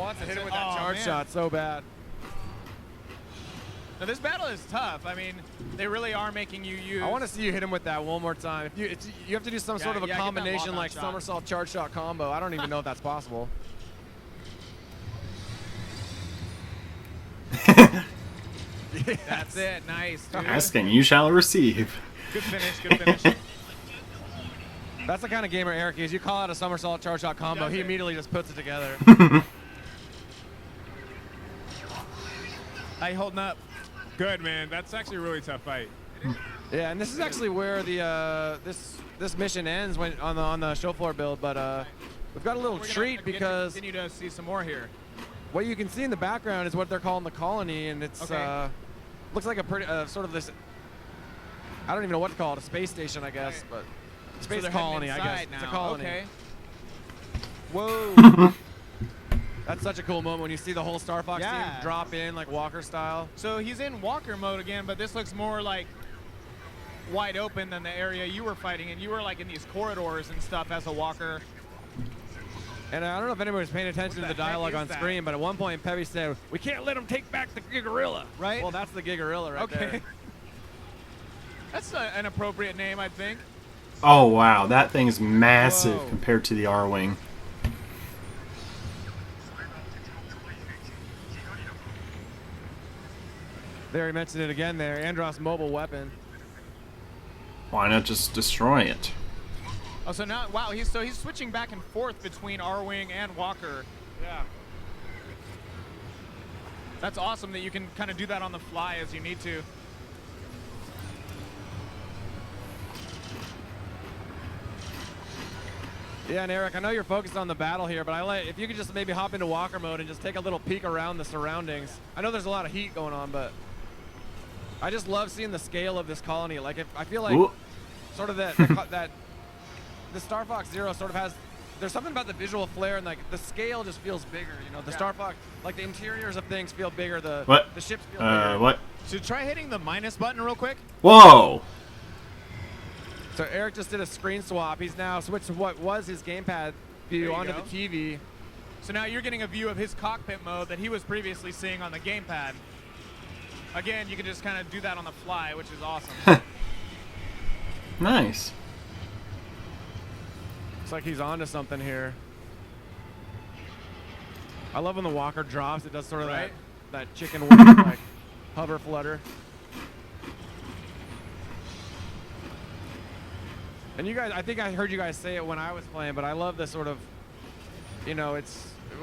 wants to hit him with that charge shot so bad. Now this battle is tough. I mean, they really are making you use. I want to see you hit him with that one more time. If you have to do some sort of a combination like somersault charge shot combo. I don't even know if that's possible. Yes. That's it. Nice, dude. Asking, you shall receive. Good finish. Good finish. That's the kind of gamer Eric is. You call out a somersault charge shot combo, he immediately just puts it together. How you holding up? Good, man. That's actually a really tough fight. Yeah, and this is actually where the this mission ends when on the show floor build, but we've got a little treat because continue to see some more here. What you can see in the background is what they're calling the colony, and it's looks like a pretty sort of this. I don't even know what to call it, a space station, I guess, but space colony, I guess. Now. It's a colony. Okay. Whoa. That's such a cool moment when you see the whole Star Fox team drop in like Walker style. So he's in Walker mode again, but this looks more like wide open than the area you were fighting in. You were like in these corridors and stuff as a Walker. And I don't know if anybody's paying attention to the dialogue on screen, but at one point Peppy said, "We can't let him take back the Gigarilla." Right? Well, that's the Gigarilla right there. That's an appropriate name, I think. Oh, wow. That thing's massive compared to the R-Wing. They already mentioned it again there. Andros mobile weapon. Why not just destroy it? Oh, so now, wow, he's switching back and forth between R-Wing and Walker. Yeah. That's awesome that you can kind of do that on the fly as you need to. Yeah, and Eric, I know you're focused on the battle here, but if you could just maybe hop into Walker mode and just take a little peek around the surroundings. I know there's a lot of heat going on, but I just love seeing the scale of this colony. Like, I feel like sort of that the Star Fox Zero sort of has. There's something about the visual flair and like the scale just feels bigger. You know, the Star Fox, like the interiors of things feel bigger. The ships feel bigger. What? So try hitting the minus button real quick. Whoa! So Eric just did a screen swap. He's now switched to what was his gamepad view onto the TV. So now you're getting a view of his cockpit mode that he was previously seeing on the gamepad. Again, you can just kind of do that on the fly, which is awesome. Nice. Looks like he's onto something here. I love when the Walker drops. It does sort of that chicken wing, like hover flutter. And you guys, I think I heard you guys say it when I was playing, but I love this sort of, you know,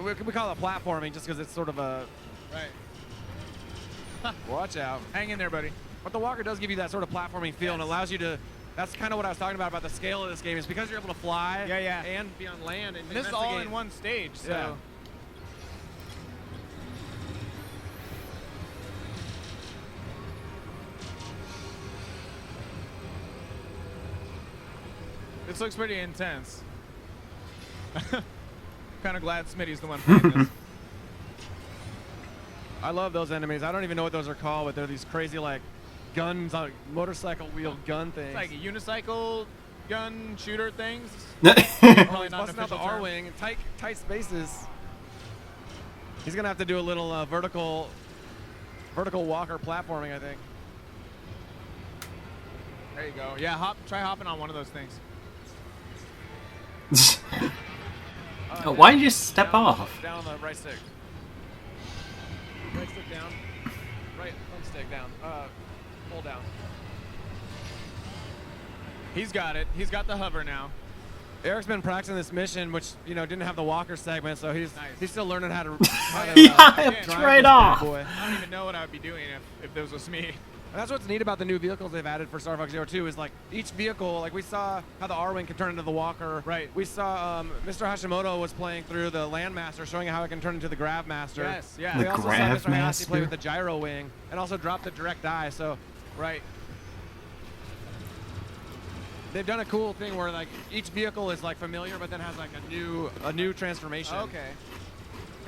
we call it platforming just because it's sort of a. Right. Watch out. Hang in there, buddy. But the Walker does give you that sort of platforming feel and allows you to. That's kind of what I was talking about the scale of this game. Is because you're able to fly and be on land. And this is all in one stage, so. Yeah. This looks pretty intense. Kind of glad Smitty's the one playing this. I love those enemies. I don't even know what those are called, but they're these crazy like guns on motorcycle wheel gun things. It's like a unicycle gun shooter things. Probably not busting out the R-Wing in tight spaces. He's gonna have to do a little vertical Walker platforming, I think. There you go. Yeah, try hopping on one of those things. Why did you step off? Down on the right stick. Right stick down. Right thumbstick down. Hold down. He's got it. He's got the hover now. Eric's been practicing this mission, which didn't have the Walker segment, so he's still learning how to. Trade off. I don't even know what I would be doing if this was me. And that's what's neat about the new vehicles they've added for Star Fox Zero 2 is like each vehicle, like we saw how the R-Wing can turn into the Walker. Right. We saw Mr. Hashimoto was playing through the Landmaster, showing how it can turn into the Gravmaster. Yes, yeah. We also saw Mr. Hayase play with the Gyro Wing and also drop the direct die. So, they've done a cool thing where like each vehicle is like familiar, but then has like a new transformation. Okay.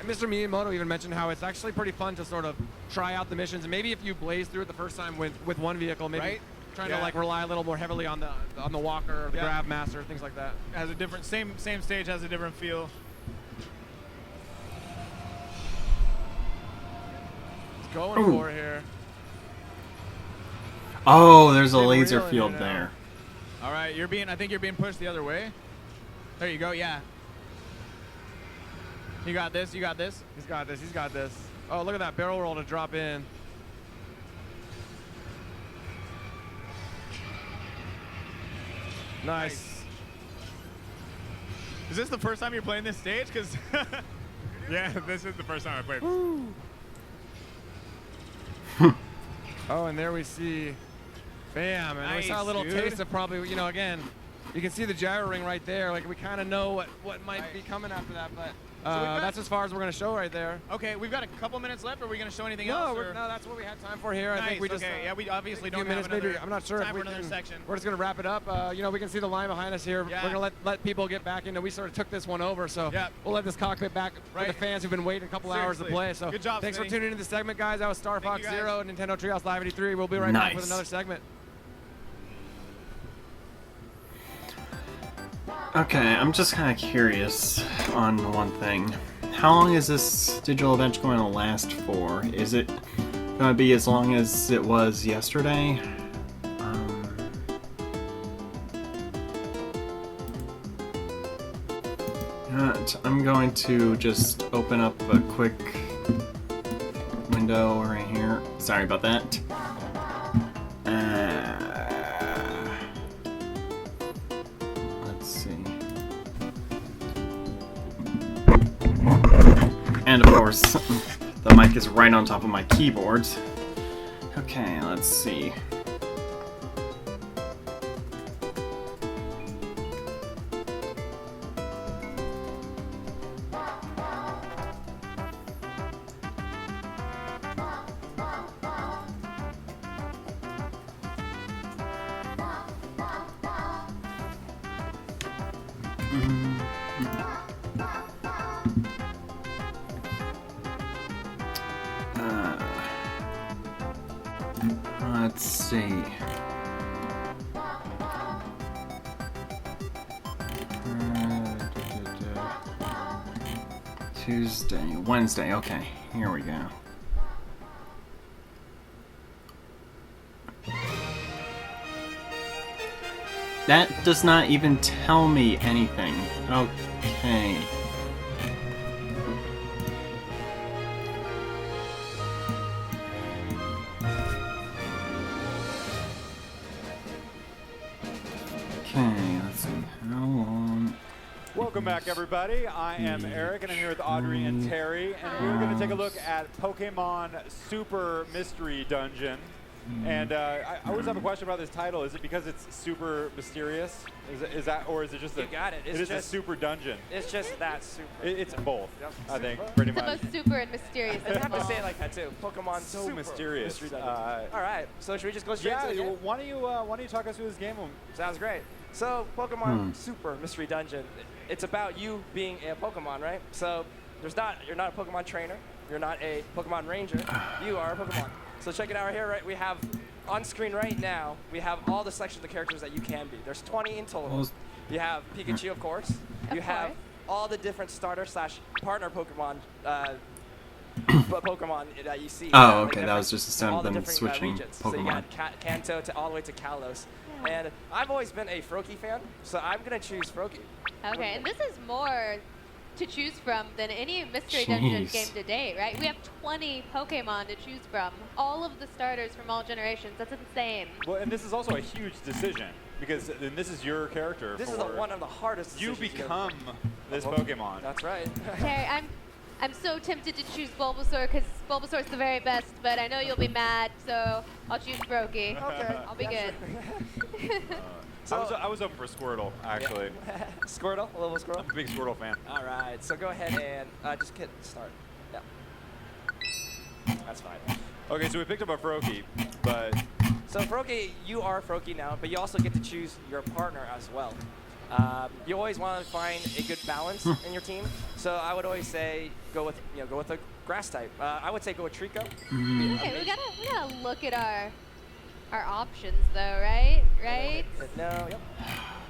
And Mr. Miyamoto even mentioned how it's actually pretty fun to sort of try out the missions. And maybe if you blaze through it the first time with one vehicle, maybe trying to like rely a little more heavily on the Walker or the Gravmaster, things like that. Has a different same stage has a different feel. going for here. Oh, there's a Been laser reeling field it there. All right, I think you're being pushed the other way. There you go, yeah. You got this, you got this. He's got this, he's got this. Oh, look at that barrel roll to drop in. Nice. Is this the first time you're playing this stage? Because Yeah, this is the first time I played. Oh, and there we see Bam, and we saw a little Nice, taste dude. of probably, you know, again, you can see the gyro ring right there. Like, we kind of know what might be coming after that, but that's as far as we're going to show right there. okay, we've got a couple minutes left. Are we going to show anything No, else? no, that's what we had time for here. I think we just okay. Yeah, we obviously a few don't minutes, have another maybe. I'm not sure time if we for another can, section. We're just gonna wrap it up. You know, we can see the line behind us here. Yeah. We're gonna let people get back into. We sort of took this one over, so Yeah. we'll let this cockpit back for the Right. fans who've been waiting a couple hours to Seriously. play. So Good job, thanks for Smitty. tuning into the segment, guys. That was Star Thank Fox you, guys. Zero and Nintendo Treehouse Live 83. We'll be right back with Nice. another segment. Okay, I'm just kind of curious on one thing. How long is this digital event going to last for? Is it going to be as long as it was yesterday? I'm going to just open up a quick window right here. Sorry about that. Let's see. And of course, the mic is right on top of my keyboard. Okay, let's see. Let's see. Tuesday, Wednesday. Okay, here we go. That does not even tell me anything. Okay. Okay, let's see. How long? Welcome back, everybody. I am Eric, and I'm here with Audrey and Terry, and we're going to take a look at Pokemon Super Mystery Dungeon. And I always have a question about this title. Is it because it's super mysterious? Is that, or is it just You got it. It's it is a just- super dungeon? It's just that super. It's both, Yep. I think, pretty The much. most super and mysterious. I have to say it like that too. Pokemon So Super mysterious. Mystery Dungeon. All right. So should we just go straight Yeah, to the game? why don't you talk us through this game? Sounds great. So Pokemon Super Mystery Dungeon. It's about you being a Pokemon, right? So you're not a Pokemon trainer. You're not a Pokemon Ranger. You are a Pokemon. So check it out right here. Right, we have on screen right now. We have all the selections of the characters that you can be. There's 20 in total. You have Pikachu, of course. You have course. all the different starter / partner Pokemon. Pokemon that you see. Oh, like okay, that different- was just the sound all of the them different, switching regions. So you Pokemon. got Kanto all the way to Kalos. And I've always been a Froakie fan, so I'm going to choose Froakie. Okay, and this is more to choose from than any Mystery Dungeon Jeez. game to date, right? We have 20 Pokemon to choose from. All of the starters from all generations. That's insane. Well, and this is also a huge decision because then this is your character. This is one of the hardest You decisions to become this Pokemon. Pokemon. That's right. Terry, I'm so tempted to choose Bulbasaur because Bulbasaur's the very best, but I know you'll be mad, so I'll choose Froakie. Okay. I'll be good. I was hoping for Squirtle, actually. Squirtle, a little Squirtle. I'm a big Squirtle fan. All right, so go ahead and just hit start. Yeah. That's fine. Okay, so we picked up a Froakie, but So Froakie, you are Froakie now, but you also get to choose your partner as well. You always want to find a good balance in your team. So I would always say go with a grass type. I would say go with Trico. Okay, we gotta look at our options though, right? Right? No, yep.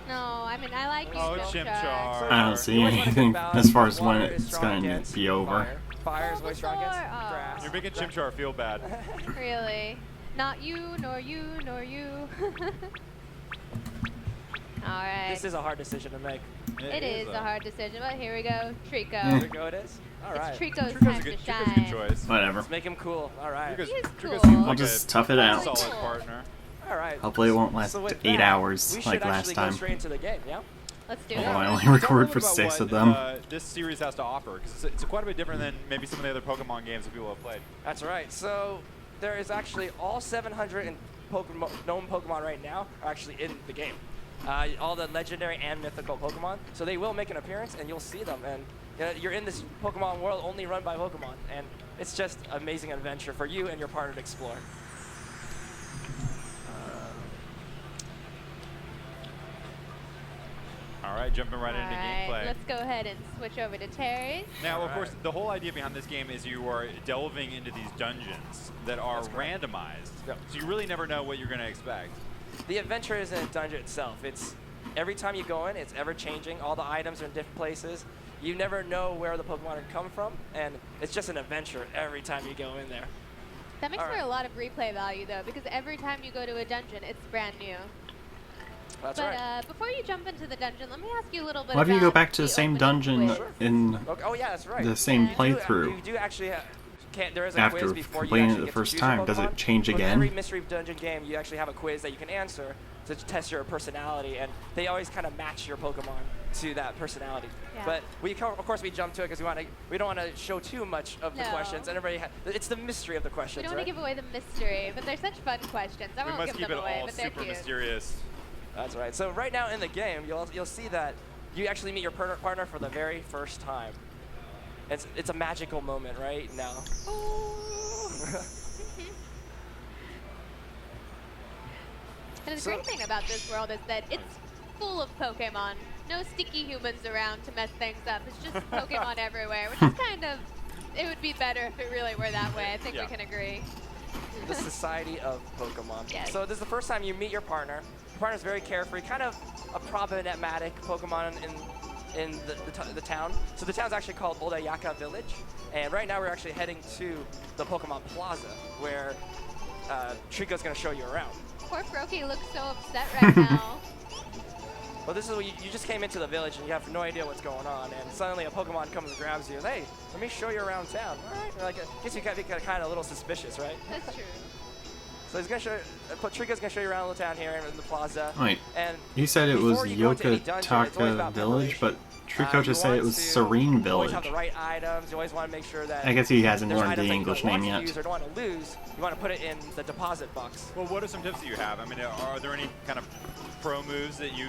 No, I mean I like you, Oh, Chimchar. Chimchar. I don't see You always want a good anything balance. as far as when Water is it's strong going to against be over. fire. Fires, voice rockets, Bulbasaur. grass. You're making Chimchar feel bad. Really? Not you, nor you, nor you. All right. This is a hard decision to make. It is a hard decision, but here we go. Trico. There go it is. All right. It's Trico's Trico's time a good, to Trico's a shine. good choice. Whatever. Let's make him cool. All right. Trico's, He is Trico cool. seems We'll like just a tough it out. solid Cool. partner. All right. Hopefully it won't last So with 8 that, hours we like should last actually time. go straight into the game, yeah? Let's do Although it. I only Tell me a record little for bit about 6 what, of them. This series has to offer, because it's quite a bit different than maybe some of the other Pokemon games that people have played. That's right. So there is actually all 700 known Pokemon right now are actually in the game. All the legendary and mythical Pokemon. So they will make an appearance, and you'll see them. And you're in this Pokemon world only run by Pokemon, and it's just an amazing adventure for you and your partner to explore. All right, jumping right into Alright, gameplay. let's go ahead and switch over to Terry. Now, of course, the whole idea behind this game is you are delving into these dungeons that are That's correct. randomized. Yep. So you really never know what you're going to expect. The adventure isn't a dungeon itself. It's every time you go in, it's ever changing. All the items are in different places. You never know where the Pokemon are come from, and it's just an adventure every time you go in there. That makes for Alright. a lot of replay value, though, because every time you go to a dungeon, it's brand new. That's but right. before you jump into the dungeon, let me ask you a little bit What if you go about back to the same opening dungeon quiz. in Okay. Oh yeah, that's right. the same Yeah. playthrough? You do actually there is a After quiz before you completing it actually the get to first choose time, a does it Pokemon. change With again? every mystery dungeon game, you actually have a quiz that you can answer to test your personality, and they always kind of match your Pokemon to that personality. Yeah. But of course we jump to it because we don't want to show too much of the No. questions, and it's the mystery of the We questions. don't want to right? give away the mystery, but they're such fun questions. I We won't must give keep them it away, all but they're super cute. mysterious. That's right. So right now in the game, you'll see that you actually meet your partner for the very first time. It's a magical moment right now. And the So- great thing about this world is that it's full of Pokemon. No sticky humans around to mess things up. It's just Pokemon everywhere, which is kind of, it would be better if it really were that way. I think Yeah. we can agree. The society of Pokemon. Yes. So this is the first time you meet your partner. Your partner's very carefree, kind of a problematic Pokemon in the town. So the town's actually called Odayaka Village, and right now we're actually heading to the Pokemon Plaza, where Trico's gonna show you around. Poor Froakie looks so upset right now. Well, this is what you just came into the village and you have no idea what's going on, and suddenly a Pokemon comes and grabs you. Hey, let me show you around town. All right. Like, I guess you gotta be kind of a little suspicious, right? That's true. So he's gonna show. Trico's gonna show you around the town here in the plaza. Wait, And you said it was before you go into any dungeon, it's always Yokotaka about Village, but preparation. Trico just said You it want was to Serene always Village. have the right items. You always want to make sure that. I guess he hasn't there's learned items the that you English don't want name to yet. use or don't want to lose. You want to put it in the deposit box. Well, what are some tips that you have? I mean, are there any kind of pro moves that you...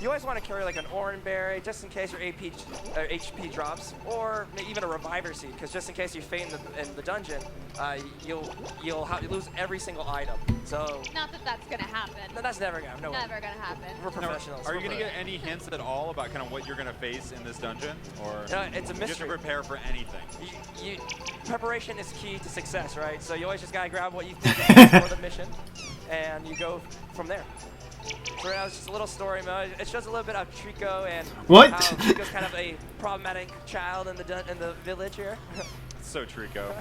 You always want to carry like an Oran Berry just in case your HP drops, or even a Reviver Seed, because just in case you faint in the dungeon, you'll lose every single item. So Not that that's gonna happen. that's never gonna. No, Never gonna happen. we're Now, professionals. are you We're going to get any hints at all about kind of what you're going to face in this dungeon? Or No, it's a you have to mystery. prepare for anything? Preparation is key to success, right? So you always just gotta grab what you think is best for the mission, and you go from there. So right now it's just a little story mode. It shows a little bit of Trico and What? how Trico's kind of a problematic child in the village here. So Trico.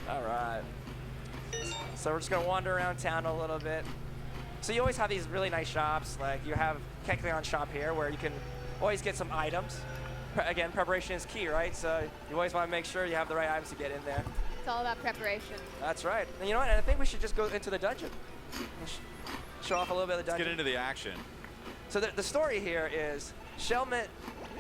All right. So we're just gonna wander around town a little bit. So you always have these really nice shops, like you have Kecleon shop here, where you can always get some items. Again, preparation is key, right? So you always want to make sure you have the right items to get in there. It's all about preparation. That's right. And you know what? And I think we should just go into the dungeon. Show off a little bit of the Let's get dungeon. into the action. So the story here is Shelmet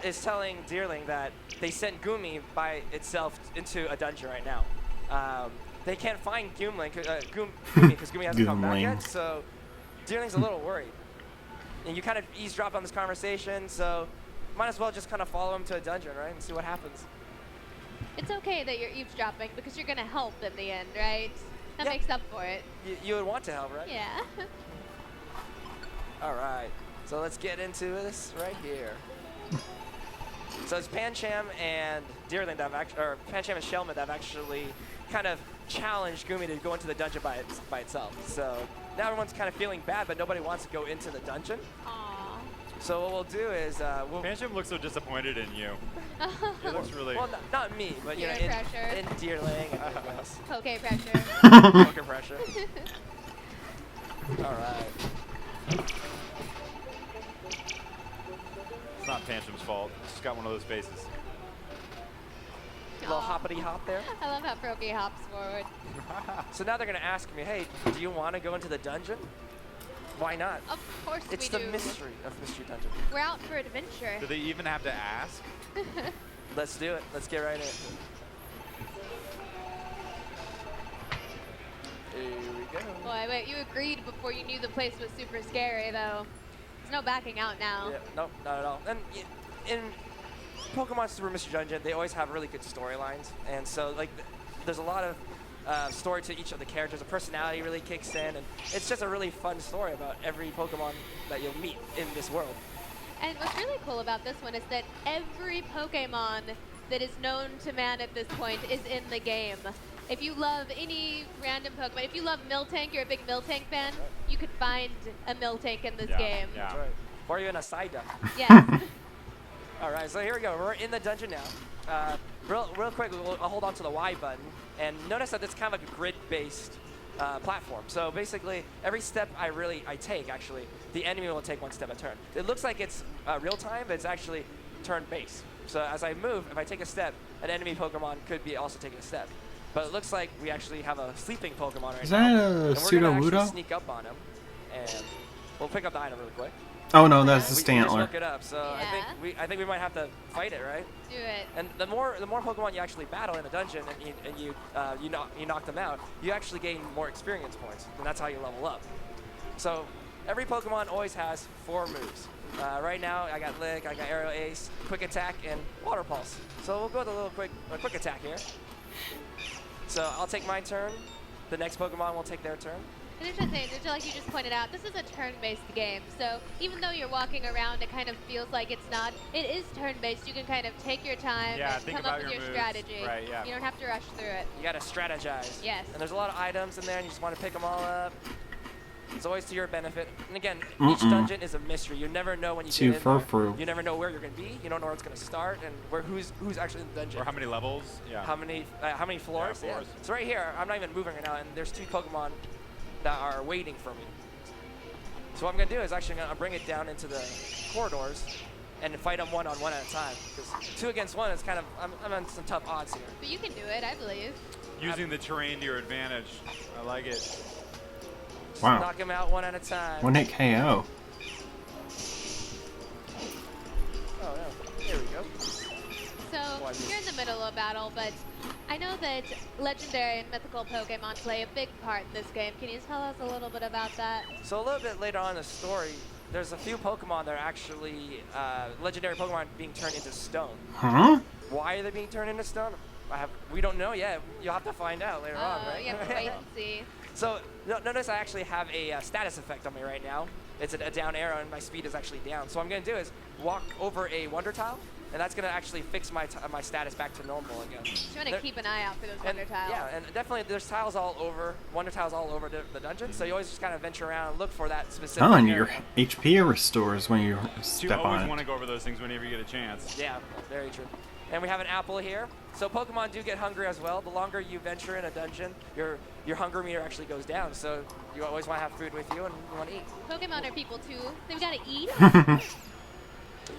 is telling Deerling that they sent Gumi by itself into a dungeon right now. They can't find Gumi because Gumi hasn't come back Goomling. yet. So Deerling's a little worried. And you kind of eavesdrop on this conversation, so might as well just kind of follow him to a dungeon, right, and see what happens. It's okay that you're eavesdropping because you're gonna help in the end, right? That Yeah. makes up for it. You would want to help, right? Yeah. All right, so let's get into this right here. So it's Pancham and Deerling that have or Pancham and Shelmet that have actually kind of challenged Gumi to go into the dungeon by itself. So now everyone's kind of feeling bad, but nobody wants to go into the dungeon. Aww. So what we'll do is Fils-Aime looks so disappointed in you. He looks really. well, not me, but you know, Peer pressure. in deerling and everything else. Poke pressure. Poker pressure. All right. It's not Fils-Aime's fault. He's just got one of those faces. Little Aw. hoppity hop there. I love how Froakie hops forward. So now they're gonna ask me, hey, do you want to go into the dungeon? Why not? Of course It's we the do. mystery of Mystery Dungeon. We're out for adventure. Do they even have to ask? Let's do it. Let's get right in. Here we go. Boy, wait, you agreed before you knew the place was super scary, though. There's no backing out now. Yeah, nope, not at all. And in Pokemon Super Mystery Dungeon, they always have really good storylines, and so like there's a lot of story to each of the characters. The personality really kicks in, and it's just a really fun story about every Pokemon that you'll meet in this world. And what's really cool about this one is that every Pokemon that is known to man at this point is in the game. If you love any random Pokemon, if you love Miltank, you're a big Miltank fan, you could find a Miltank in this game. Yeah. That's right. Or you're in a side duck. Yes. All right, so here we go. We're in the dungeon now. Real quick, I'll hold on to the Y button, and notice that it's kind of like a grid-based platform. So basically, every step I take, actually, the enemy will take one step a turn. It looks like it's real time, but it's actually turn-based. So as I move, if I take a step, an enemy Pokemon could be also taking a step. But it looks like we actually have a sleeping Pokemon right Is now. that a and we're gonna Pseudo-Ludo? actually sneak up on him, and we'll pick up the item really quick. Oh no, that's the We just Stantler. look it up. So I think we might have to fight it, right? Do it. And the more Pokemon you actually battle in a dungeon and you knock them out, you actually gain more experience points, and that's how you level up. So every Pokemon always has 4 moves. Right now I got Lick, I got Aerial Ace, Quick Attack, and Water Pulse. So we'll go with a little quick attack here. So I'll take my turn. The next Pokemon will take their turn. And it's interesting, just like you just pointed out, this is a turn-based game. So even though you're walking around, it kind of feels like it's not. It is turn-based. You can kind of take your time Yeah, and think come up about with your your moves. strategy. Right, yeah. You don't have to rush through it. You gotta strategize. Yes. And there's a lot of items in there, and you just want to pick them all up. It's always to your benefit. And again, each dungeon is a mystery. You never know when you Too get in there. fur-fru. You never know where you're gonna be. You don't know where it's gonna start, and who's actually in the dungeon. Or how many levels? Yeah. How many floors? Yeah, floors. So right here, I'm not even moving right now, and there's 2 Pokemon that are waiting for me. So what I'm gonna do is actually gonna bring it down into the corridors and fight them one-on-one at a time. Because 2 against 1 is kind of I'm on some tough odds here. But you can do it, I believe. Using the terrain to your advantage. I like it. Just Wow. knock them out one at a time. 1-hit KO. Oh no, there we go. So you're in the middle of a battle, but I know that legendary and mythical Pokemon play a big part in this game. Can you tell us a little bit about that? So a little bit later on in the story, there's a few Pokemon that are actually legendary Pokemon being turned into stone. Huh? Why are they being turned into stone? We don't know yet. You'll have to find out later on, Oh, right? you have to wait and see. So notice I actually have a status effect on me right now. It's a down arrow, and my speed is actually down. So what I'm going to do is walk over a Wonder Tile, and that's going to actually fix my status back to normal again. You want to keep an eye out for those Wonder Tiles. Yeah, and definitely there's tiles all over, Wonder Tiles all over the dungeon, so you always just kind of venture around and look for that specific Oh, and area. your HP restores when you You step always on want it. to go over those things whenever you get a chance. Yeah, very true. And we have an apple here. So Pokemon do get hungry as well. The longer you venture in a dungeon, your hunger meter actually goes down. So you always want to have food with you and you want to eat. Pokemon are people too. They've got to eat.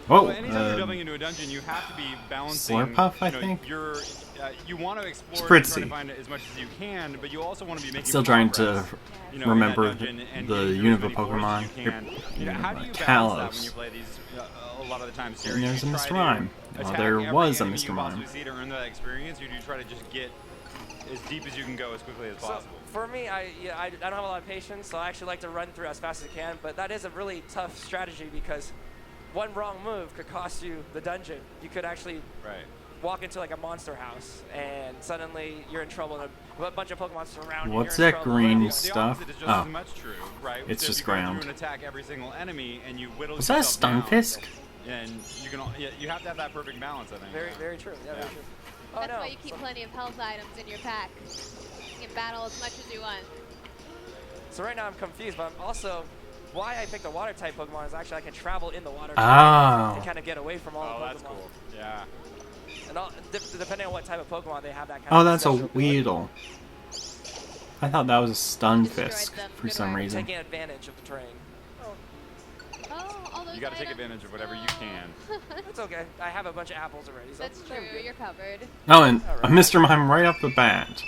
Whoa, Well, anytime you're delving into a dungeon, you have to be balancing. Slurpuff, I you know, think? you want to explore and Fritzy. try to find as much as you can, but you also want to be making Still trying to progress, you know, in that remember dungeon and the get unit through of as many floors Pokemon. as you can. You know, how do you balance that Talos. when you play these a lot of the time series? And there's Do a you Mr. try to Mime. Well, attack there every was a enemy Mr. you Mime. possibly see to earn that experience, or do you try to just get as deep as you can go as quickly as So possible? for me, I don't have a lot of patience, so I actually like to run through as fast as I can. But that is a really tough strategy because one wrong move could cost you the dungeon. You could actually Right. walk into like a monster house and suddenly you're in trouble and a bunch of Pokemon surround you. What's you're in that trouble. green The stuff? opposite is just Oh. as much true, right? It's So if just you go ground. through and attack every single enemy, and you whittle Was that a yourself down, Stunfisk? and you can, you have to have that perfect balance, I think. Very, very true. Yeah, very Yeah. true. Oh, That's no. why you keep So- plenty of health items in your pack. You can battle as much as you want. So right now I'm confused, but I'm also why I picked a water type Pokemon is actually I can travel in the water Oh. and kind of get away from all the Pokemon. that's cool. Yeah. And depending on what type of Pokemon they have, that kind Oh, of that's a special ability. Weedle. I thought that was a Destroyed Stunfisk them. for Good some work. reason. Taking advantage of the terrain. Oh, all those You got to take items. advantage of whatever you can. It's okay. I have a bunch of apples already. So That's true. I'm good. You're covered. Oh, and All right. Mr. Mime right off the bat.